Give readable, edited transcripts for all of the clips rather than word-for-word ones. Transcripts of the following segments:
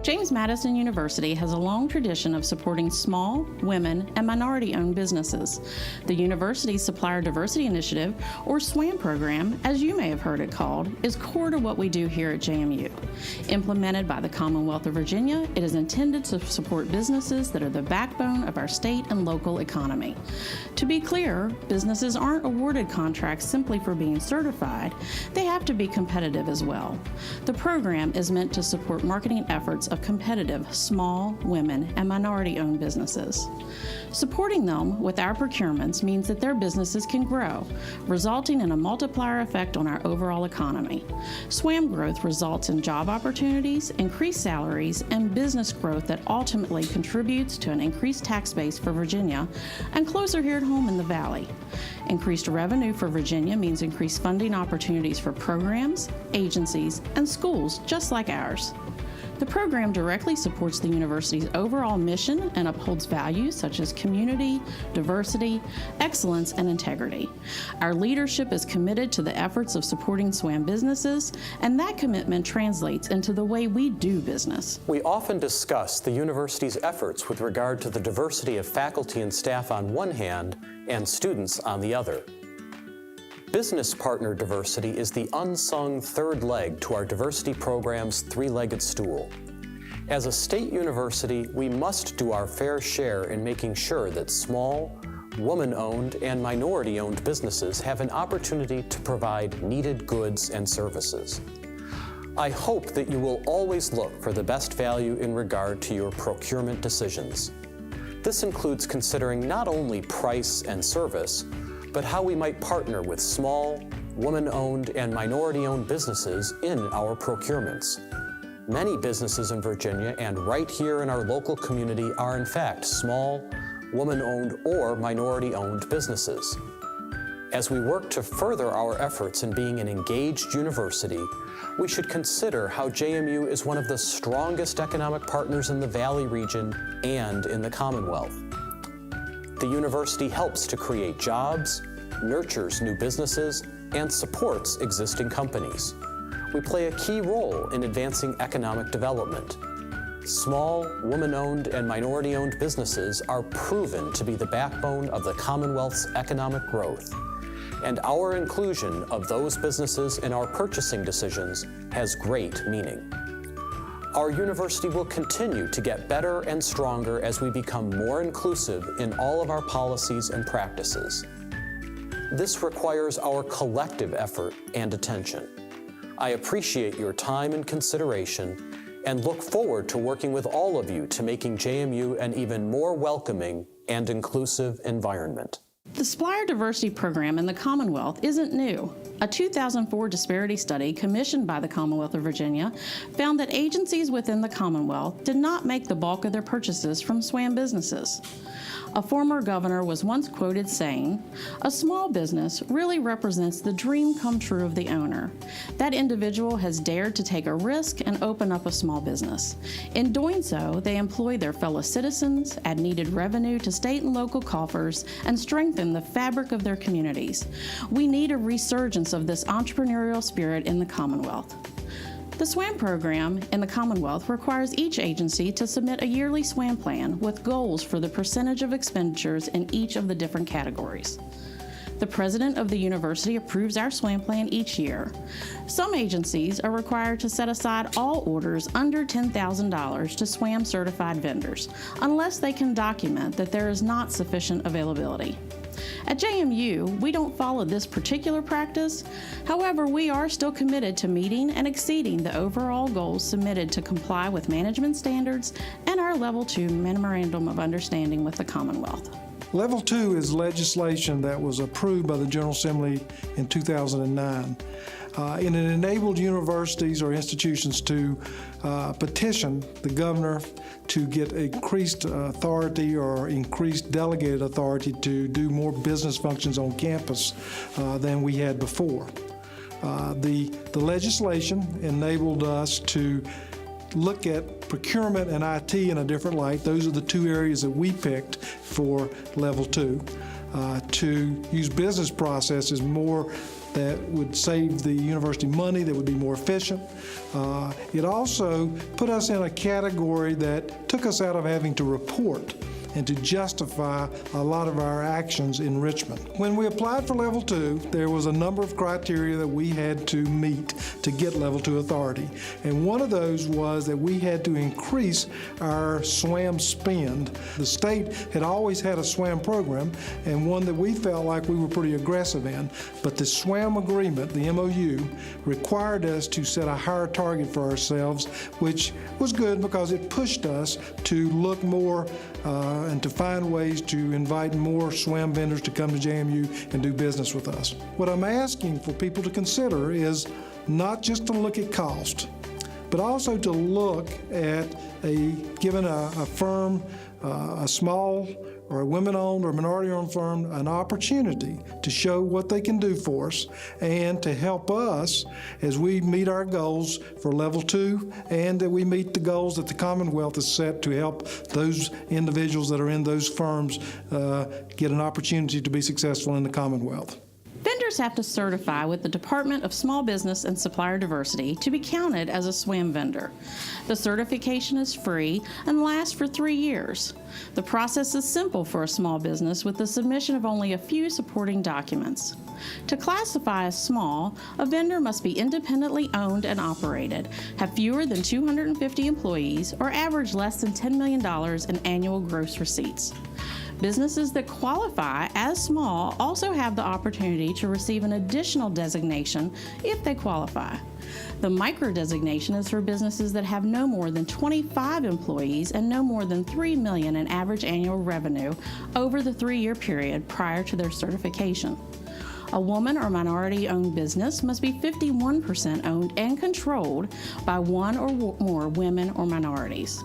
James Madison University has a long tradition of supporting small, women, and minority-owned businesses. The university's Supplier Diversity Initiative, or SWaM program, as you may have heard it called, is core to what we do here at JMU. Implemented by the Commonwealth of Virginia, it is intended to support businesses that are the backbone of our state and local economy. To be clear, businesses aren't awarded contracts simply for being certified. They have to be competitive as well. The program is meant to support marketing efforts of competitive small, women, and minority-owned businesses. Supporting them with our procurements means that their businesses can grow, resulting in a multiplier effect on our overall economy. SWaM growth results in job opportunities, increased salaries, and business growth that ultimately contributes to an increased tax base for Virginia and closer here at home in the Valley. Increased revenue for Virginia means increased funding opportunities for programs, agencies, and schools just like ours. The program directly supports the university's overall mission and upholds values such as community, diversity, excellence, and integrity. Our leadership is committed to the efforts of supporting SWaM businesses, and that commitment translates into the way we do business. We often discuss the university's efforts with regard to the diversity of faculty and staff on one hand and students on the other. Business partner diversity is the unsung third leg to our diversity program's three-legged stool. As a state university, we must do our fair share in making sure that small, woman-owned, and minority-owned businesses have an opportunity to provide needed goods and services. I hope that you will always look for the best value in regard to your procurement decisions. This includes considering not only price and service, but how we might partner with small, woman-owned, and minority-owned businesses in our procurements. Many businesses in Virginia and right here in our local community are in fact small, woman-owned, or minority-owned businesses. As we work to further our efforts in being an engaged university, we should consider how JMU is one of the strongest economic partners in the Valley region and in the Commonwealth. The university helps to create jobs, nurtures new businesses, and supports existing companies. We play a key role in advancing economic development. Small, woman-owned, and minority-owned businesses are proven to be the backbone of the Commonwealth's economic growth, and our inclusion of those businesses in our purchasing decisions has great meaning. Our university will continue to get better and stronger as we become more inclusive in all of our policies and practices. This requires our collective effort and attention. I appreciate your time and consideration and look forward to working with all of you to making JMU an even more welcoming and inclusive environment. The Supplier Diversity Program in the Commonwealth isn't new. A 2004 disparity study commissioned by the Commonwealth of Virginia found that agencies within the Commonwealth did not make the bulk of their purchases from SWaM businesses. A former governor was once quoted saying, "A small business really represents the dream come true of the owner. That individual has dared to take a risk and open up a small business. In doing so, they employ their fellow citizens, add needed revenue to state and local coffers, and strengthen the fabric of their communities. We need a resurgence of this entrepreneurial spirit in the Commonwealth." The SWaM program in the Commonwealth requires each agency to submit a yearly SWaM plan with goals for the percentage of expenditures in each of the different categories. The president of the university approves our SWaM plan each year. Some agencies are required to set aside all orders under $10,000 to SWaM certified vendors, unless they can document that there is not sufficient availability. At JMU, we don't follow this particular practice. However, we are still committed to meeting and exceeding the overall goals submitted to comply with management standards and our Level 2 Memorandum of Understanding with the Commonwealth. Level 2 is legislation that was approved by the General Assembly in 2009. And it enabled universities or institutions to petition the governor to get increased authority or increased delegated authority to do more business functions on campus than we had before. The legislation enabled us to look at procurement and IT in a different light. Those are the two areas that we picked for Level 2. To use business processes more that would save the university money, that would be more efficient. It also put us in a category that took us out of having to report and to justify a lot of our actions in Richmond. When we applied for Level 2, there was a number of criteria that we had to meet to get Level 2 authority. And one of those was that we had to increase our SWaM spend. The state had always had a SWaM program, and one that we felt like we were pretty aggressive in. But the SWaM agreement, the MOU, required us to set a higher target for ourselves, which was good because it pushed us to look more and to find ways to invite more SWaM vendors to come to JMU and do business with us. What I'm asking for people to consider is not just to look at cost, but also to look at giving a firm, a small or a women-owned or minority-owned firm, an opportunity to show what they can do for us and to help us as we meet our goals for Level 2 and that we meet the goals that the Commonwealth has set to help those individuals that are in those firms get an opportunity to be successful in the Commonwealth. Vendors have to certify with the Department of Small Business and Supplier Diversity to be counted as a SWaM vendor. The certification is free and lasts for 3 years. The process is simple for a small business with the submission of only a few supporting documents. To classify as small, a vendor must be independently owned and operated, have fewer than 250 employees, or average less than $10 million in annual gross receipts. Businesses that qualify as small also have the opportunity to receive an additional designation if they qualify. The micro designation is for businesses that have no more than 25 employees and no more than $3 million in average annual revenue over the 3-year period prior to their certification. A woman or minority-owned business must be 51% owned and controlled by one or more women or minorities.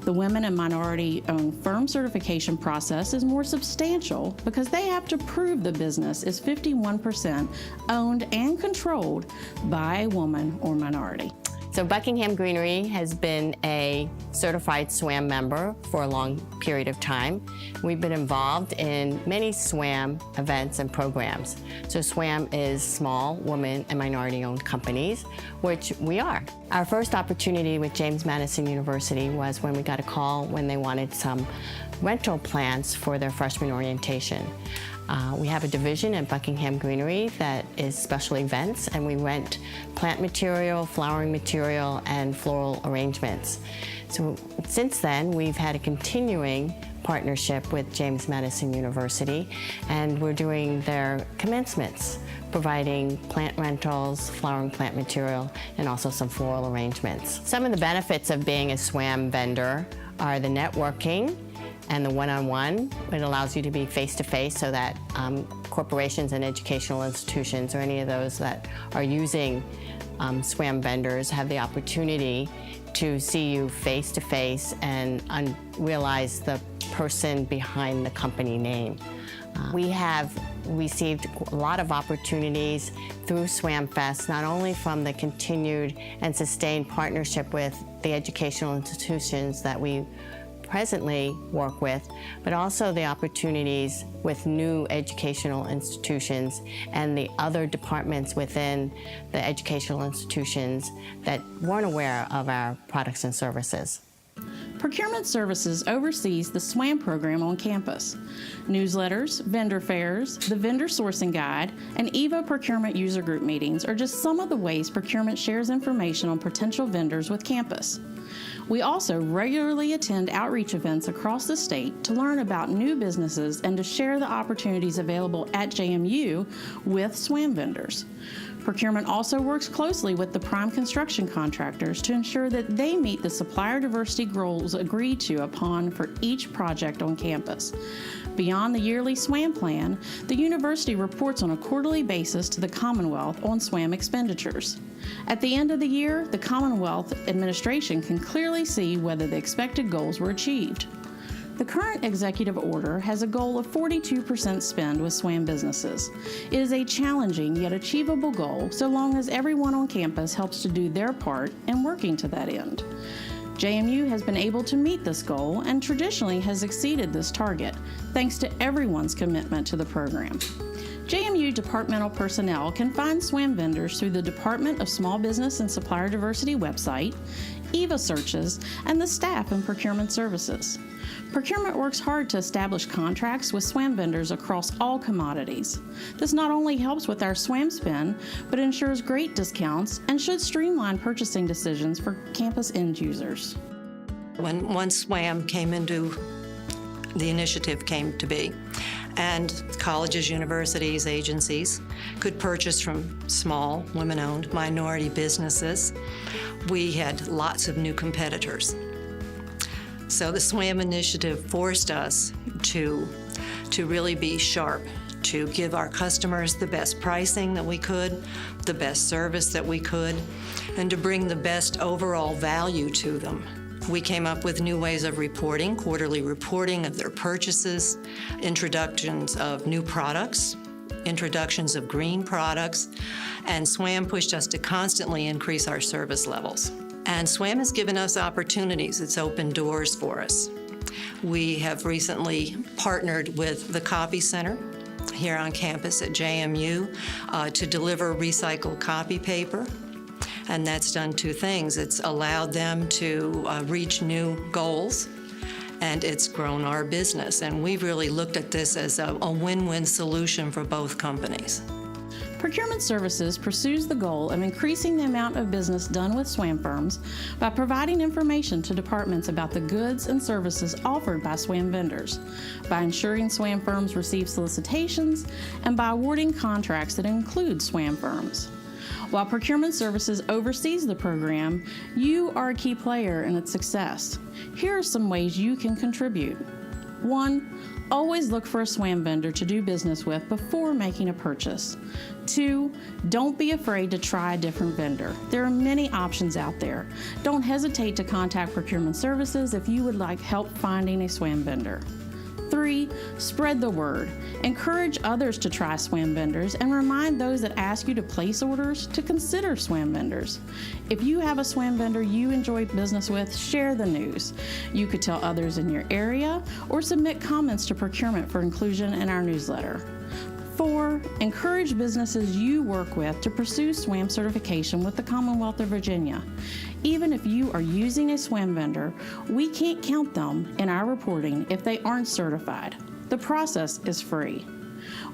The women and minority-owned firm certification process is more substantial because they have to prove the business is 51% owned and controlled by a woman or minority. So Buckingham Greenery has been a certified SWaM member for a long period of time. We've been involved in many SWaM events and programs. So SWaM is small women and minority-owned companies, which we are. Our first opportunity with James Madison University was when we got a call when they wanted some rental plans for their freshman orientation. We have a division at Buckingham Greenery that is special events, and we rent plant material, flowering material, and floral arrangements. So since then, we've had a continuing partnership with James Madison University, and we're doing their commencements, providing plant rentals, flowering plant material, and also some floral arrangements. Some of the benefits of being a SWaM vendor are the networking and the one-on-one. It allows you to be face-to-face so that corporations and educational institutions or any of those that are using SWaM vendors have the opportunity to see you face-to-face and realize the person behind the company name. We have received a lot of opportunities through SWaM Fest, not only from the continued and sustained partnership with the educational institutions that we presently work with, but also the opportunities with new educational institutions and the other departments within the educational institutions that weren't aware of our products and services. Procurement Services oversees the SWaM program on campus. Newsletters, vendor fairs, the vendor sourcing guide, and EVA procurement user group meetings are just some of the ways procurement shares information on potential vendors with campus. We also regularly attend outreach events across the state to learn about new businesses and to share the opportunities available at JMU with SWaM vendors. Procurement also works closely with the prime construction contractors to ensure that they meet the supplier diversity goals agreed to upon for each project on campus. Beyond the yearly SWaM plan, the university reports on a quarterly basis to the Commonwealth on SWaM expenditures. At the end of the year, the Commonwealth administration can clearly see whether the expected goals were achieved. The current executive order has a goal of 42% spend with SWaM businesses. It is a challenging yet achievable goal so long as everyone on campus helps to do their part in working to that end. JMU has been able to meet this goal and traditionally has exceeded this target, thanks to everyone's commitment to the program. JMU departmental personnel can find SWaM vendors through the Department of Small Business and Supplier Diversity website, EVA searches, and the staff and procurement services. Procurement works hard to establish contracts with SWaM vendors across all commodities. This not only helps with our SWaM spend, but ensures great discounts and should streamline purchasing decisions for campus end users. When once SWaM the initiative came to be, and colleges, universities, agencies could purchase from small, women-owned, minority businesses, we had lots of new competitors. So the SWaM initiative forced us to really be sharp, to give our customers the best pricing that we could, the best service that we could, and to bring the best overall value to them. We came up with new ways of reporting, quarterly reporting of their purchases, introductions of new products, introductions of green products, and SWaM pushed us to constantly increase our service levels. And SWaM has given us opportunities. It's opened doors for us. We have recently partnered with the Copy Center here on campus at JMU to deliver recycled copy paper. And that's done two things. It's allowed them to reach new goals, and it's grown our business. And we've really looked at this as a win-win solution for both companies. Procurement Services pursues the goal of increasing the amount of business done with SWaM firms by providing information to departments about the goods and services offered by SWaM vendors, by ensuring SWaM firms receive solicitations, and by awarding contracts that include SWaM firms. While Procurement Services oversees the program, you are a key player in its success. Here are some ways you can contribute. 1. Always look for a SWaM vendor to do business with before making a purchase. 2. Don't be afraid to try a different vendor. There are many options out there. Don't hesitate to contact Procurement Services if you would like help finding a SWaM vendor. 3. Spread the word. Encourage others to try SWaM vendors and remind those that ask you to place orders to consider SWaM vendors. If you have a SWaM vendor you enjoy business with, share the news. You could tell others in your area or submit comments to procurement for inclusion in our newsletter. 4. Encourage businesses you work with to pursue SWaM certification with the Commonwealth of Virginia. Even if you are using a SWaM vendor, we can't count them in our reporting if they aren't certified. The process is free.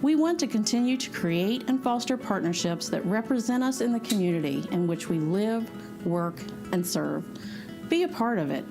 We want to continue to create and foster partnerships that represent us in the community in which we live, work, and serve. Be a part of it.